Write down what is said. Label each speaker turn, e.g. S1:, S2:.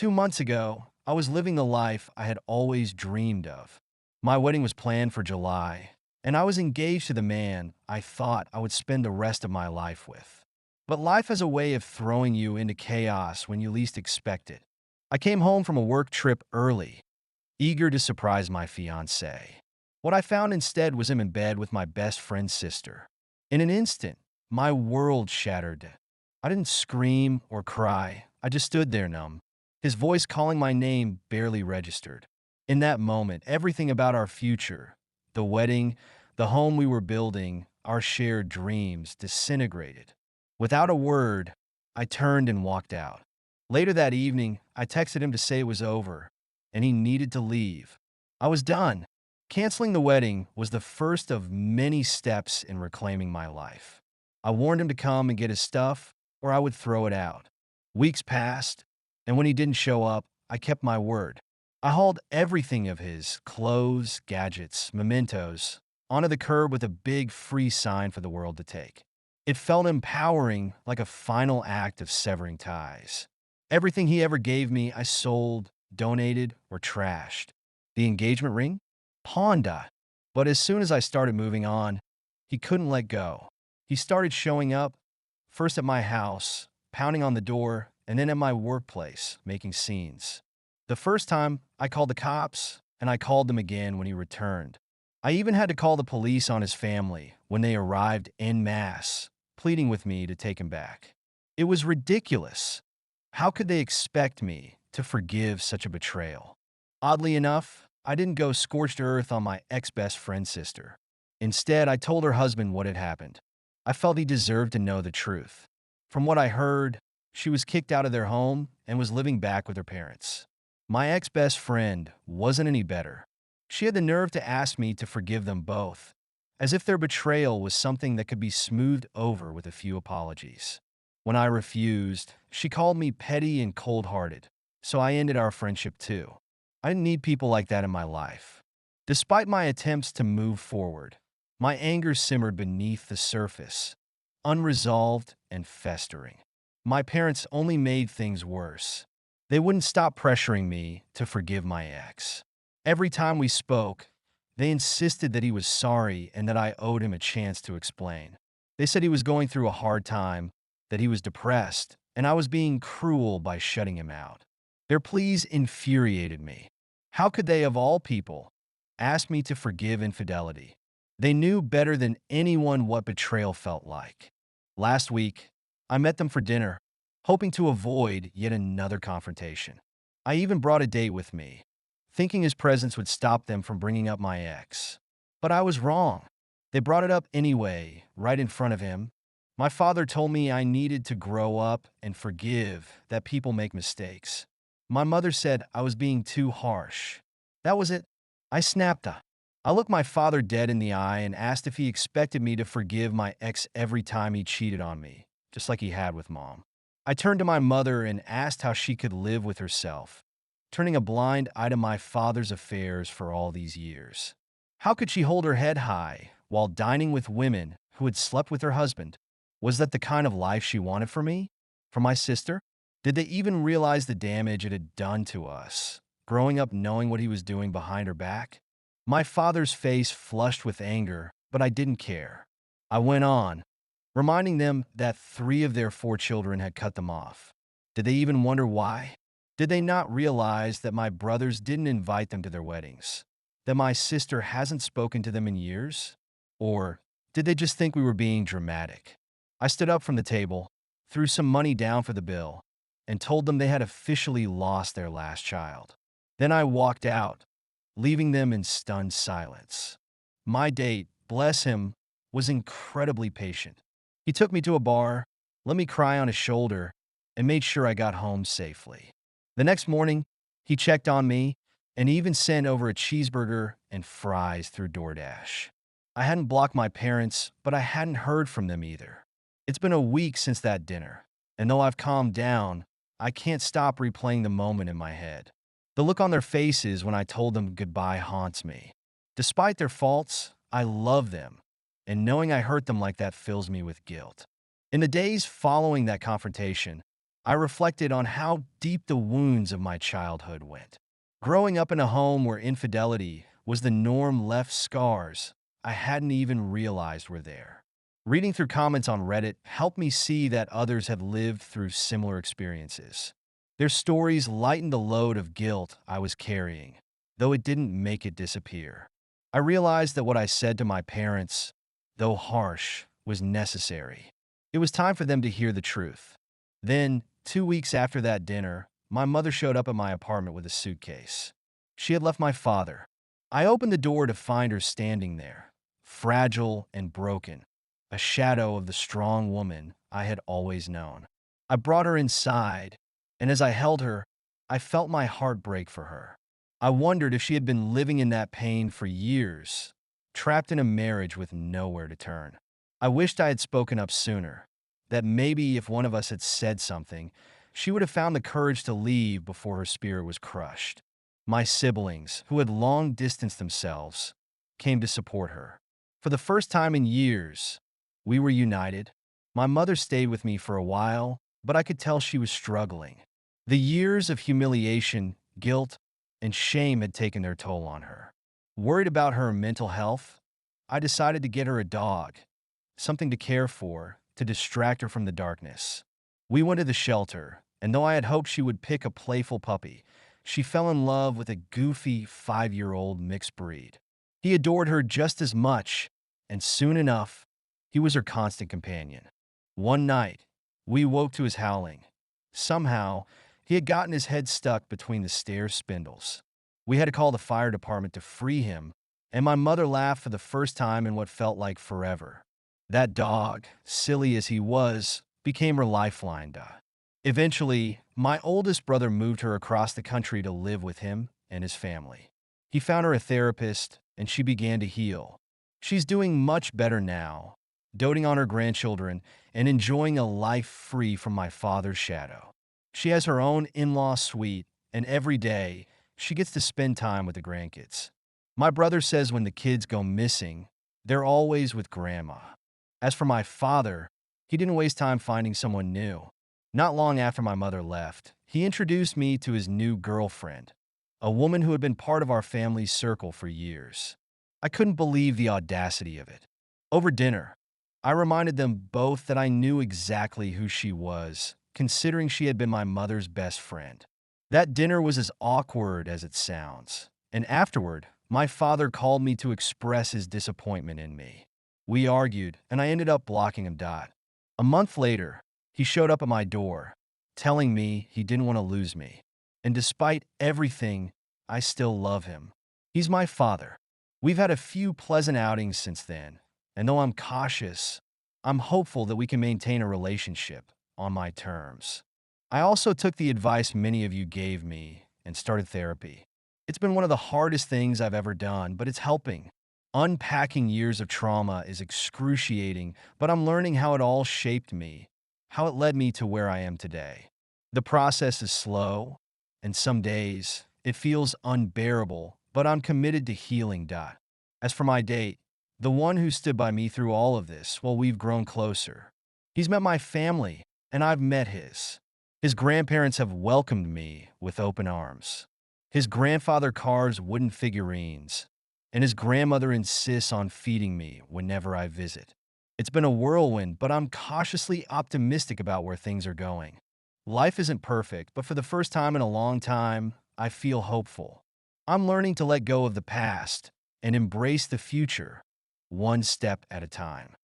S1: 2 months ago, I was living the life I had always dreamed of. My wedding was planned for July, and I was engaged to the man I thought I would spend the rest of my life with. But life has a way of throwing you into chaos when you least expect it. I came home from a work trip early, eager to surprise my fiancé. What I found instead was him in bed with my best friend's sister. In an instant, my world shattered. I didn't scream or cry. I just stood there numb. His voice calling my name barely registered. In that moment, everything about our future, the wedding, the home we were building, our shared dreams, disintegrated. Without a word, I turned and walked out. Later that evening, I texted him to say it was over, and he needed to leave. I was done. Canceling the wedding was the first of many steps in reclaiming my life. I warned him to come and get his stuff, or I would throw it out. Weeks passed, and when he didn't show up, I kept my word. I hauled everything of his clothes, gadgets, mementos onto the curb with a big free sign for the world to take. It felt empowering, like a final act of severing ties. Everything he ever gave me, I sold, donated, or trashed. The engagement ring? Pawned. But as soon as I started moving on, he couldn't let go. He started showing up, first at my house, pounding on the door, and then at my workplace, making scenes. The first time, I called the cops, and I called them again when he returned. I even had to call the police on his family when they arrived en masse, pleading with me to take him back. It was ridiculous. How could they expect me to forgive such a betrayal? Oddly enough, I didn't go scorched earth on my ex-best friend's sister. Instead, I told her husband what had happened. I felt he deserved to know the truth. From what I heard, she was kicked out of their home and was living back with her parents. My ex-best friend wasn't any better. She had the nerve to ask me to forgive them both, as if their betrayal was something that could be smoothed over with a few apologies. When I refused, she called me petty and cold-hearted, so I ended our friendship too. I didn't need people like that in my life. Despite my attempts to move forward, my anger simmered beneath the surface, unresolved and festering. My parents only made things worse. They wouldn't stop pressuring me to forgive my ex. Every time we spoke, they insisted that he was sorry and that I owed him a chance to explain. They said he was going through a hard time, that he was depressed, and I was being cruel by shutting him out. Their pleas infuriated me. How could they, of all people, ask me to forgive infidelity? They knew better than anyone what betrayal felt like. Last week, I met them for dinner, hoping to avoid yet another confrontation. I even brought a date with me, thinking his presence would stop them from bringing up my ex. But I was wrong. They brought it up anyway, right in front of him. My father told me I needed to grow up and forgive, that people make mistakes. My mother said I was being too harsh. That was it. I snapped. I looked my father dead in the eye and asked if he expected me to forgive my ex every time he cheated on me, just like he had with Mom. I turned to my mother and asked how she could live with herself, turning a blind eye to my father's affairs for all these years. How could she hold her head high while dining with women who had slept with her husband? Was that the kind of life she wanted for me? For my sister? Did they even realize the damage it had done to us, growing up knowing what he was doing behind her back? My father's face flushed with anger, but I didn't care. I went on, reminding them that 3 of their 4 children had cut them off. Did they even wonder why? Did they not realize that my brothers didn't invite them to their weddings? That my sister hasn't spoken to them in years? Or did they just think we were being dramatic? I stood up from the table, threw some money down for the bill, and told them they had officially lost their last child. Then I walked out, leaving them in stunned silence. My date, bless him, was incredibly patient. He took me to a bar, let me cry on his shoulder, and made sure I got home safely. The next morning, he checked on me and even sent over a cheeseburger and fries through DoorDash. I hadn't blocked my parents, but I hadn't heard from them either. It's been a week since that dinner, and though I've calmed down, I can't stop replaying the moment in my head. The look on their faces when I told them goodbye haunts me. Despite their faults, I love them, and knowing I hurt them like that fills me with guilt. In the days following that confrontation, I reflected on how deep the wounds of my childhood went. Growing up in a home where infidelity was the norm left scars I hadn't even realized were there. Reading through comments on Reddit helped me see that others have lived through similar experiences. Their stories lightened the load of guilt I was carrying, though it didn't make it disappear. I realized that what I said to my parents, though harsh, was necessary. It was time for them to hear the truth. Then, 2 weeks after that dinner, my mother showed up at my apartment with a suitcase. She had left my father. I opened the door to find her standing there, fragile and broken, a shadow of the strong woman I had always known. I brought her inside, and as I held her, I felt my heart break for her. I wondered if she had been living in that pain for years, trapped in a marriage with nowhere to turn. I wished I had spoken up sooner, that maybe if one of us had said something, she would have found the courage to leave before her spirit was crushed. My siblings, who had long distanced themselves, came to support her. For the first time in years, we were united. My mother stayed with me for a while, but I could tell she was struggling. The years of humiliation, guilt, and shame had taken their toll on her. Worried about her mental health, I decided to get her a dog, something to care for, to distract her from the darkness. We went to the shelter, and though I had hoped she would pick a playful puppy, she fell in love with a goofy 5-year-old mixed breed. He adored her just as much, and soon enough, he was her constant companion. One night, we woke to his howling. Somehow, he had gotten his head stuck between the stair spindles. We had to call the fire department to free him, and my mother laughed for the first time in what felt like forever. That dog, silly as he was, became her lifeline. Eventually, my oldest brother moved her across the country to live with him and his family. He found her a therapist, and she began to heal. She's doing much better now, doting on her grandchildren and enjoying a life free from my father's shadow. She has her own in-law suite, and every day, she gets to spend time with the grandkids. My brother says when the kids go missing, they're always with grandma. As for my father, he didn't waste time finding someone new. Not long after my mother left, he introduced me to his new girlfriend, a woman who had been part of our family's circle for years. I couldn't believe the audacity of it. Over dinner, I reminded them both that I knew exactly who she was, considering she had been my mother's best friend. That dinner was as awkward as it sounds, and afterward, my father called me to express his disappointment in me. We argued, and I ended up blocking him. A month later, he showed up at my door, telling me he didn't want to lose me. And despite everything, I still love him. He's my father. We've had a few pleasant outings since then, and though I'm cautious, I'm hopeful that we can maintain a relationship on my terms. I also took the advice many of you gave me and started therapy. It's been one of the hardest things I've ever done, but it's helping. Unpacking years of trauma is excruciating, but I'm learning how it all shaped me, how it led me to where I am today. The process is slow, and some days it feels unbearable, but I'm committed to healing. As for my date, the one who stood by me through all of this, well, we've grown closer. He's met my family, and I've met his. His grandparents have welcomed me with open arms. His grandfather carves wooden figurines, and his grandmother insists on feeding me whenever I visit. It's been a whirlwind, but I'm cautiously optimistic about where things are going. Life isn't perfect, but for the first time in a long time, I feel hopeful. I'm learning to let go of the past and embrace the future, one step at a time.